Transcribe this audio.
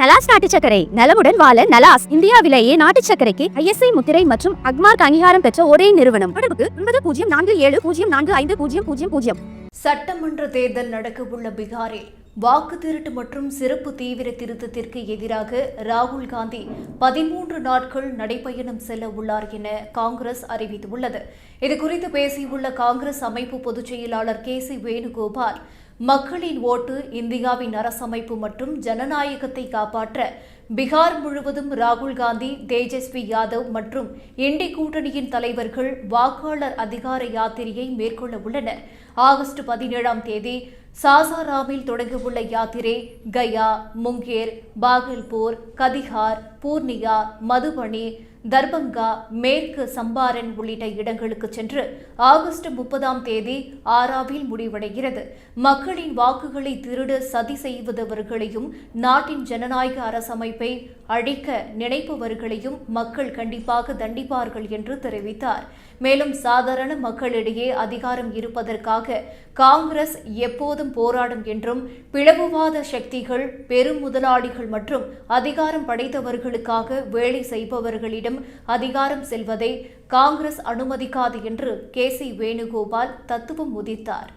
நலாஸ் நாட்டு சர்க்கரை நலமுடன் வாழ நலாஸ் இந்தியாவிலேயே நாட்டு சர்க்கரைக்கு ISI முத்திரை மற்றும் அக்மார்க் அங்கீகாரம் பெற்ற ஒரே நிறுவனம். தொடர்புக்கு 9047045000. சட்டமன்ற தேர்தல் நடக்கவுள்ள பீகாரில் வாக்கு திருட்டு மற்றும் சிறப்பு தீவிர திருத்தத்திற்கு எதிராக ராகுல் காந்தி 13 நாட்கள் நடைபயணம் செல்ல உள்ளார் என காங்கிரஸ் அறிவித்துள்ளது. இதுகுறித்து பேசியுள்ள காங்கிரஸ் அமைப்பு பொதுச் செயலாளர் KC வேணுகோபால், மக்களின் ஓட்டு இந்தியாவின் அரசமைப்பு மற்றும் ஜனநாயகத்தை காப்பாற்ற பீகார் முழுவதும் ராகுல் காந்தி, தேஜஸ்வி யாதவ் மற்றும் இண்டி கூட்டணியின் தலைவர்கள் வாக்காளர் அதிகார யாத்திரையை மேற்கொள்ள உள்ளனர். ஆகஸ்ட் 17ஆம் தேதி சாசாராமில் தொடங்கவுள்ள யாத்திரை கயா, முங்கேர், பாகல்பூர், கதிஹார், பூர்ணியா, மதுபனி, தர்பங்கா, மேற்கு சம்பாரன் உள்ளிட்ட இடங்களுக்கு சென்று ஆகஸ்ட் 30ஆம் தேதி ஆராவில் முடிவடைகிறது. மக்களின் வாக்குகளை திருட சதி செய்வதவர்களையும் நாட்டின் ஜனநாயக அரசமைப்பை அழிக்க நினைப்பவர்களையும் மக்கள் கண்டிப்பாக தண்டிப்பார்கள் என்று தெரிவித்தார். மேலும் சாதாரண மக்களிடையே அதிகாரம் இருப்பதற்காக காங்கிரஸ் எப்போதும் போராடும் என்றும் பிளவுவாத சக்திகள், பெரும் முதலாளிகள் மற்றும் அதிகாரம் படைத்தவர்களுக்காக வேலை செய்பவர்களிடம் அதிகாரம் செல்வதை காங்கிரஸ் அனுமதிக்காது என்று KC வேணுகோபால் தத்துவம் உதித்தார்.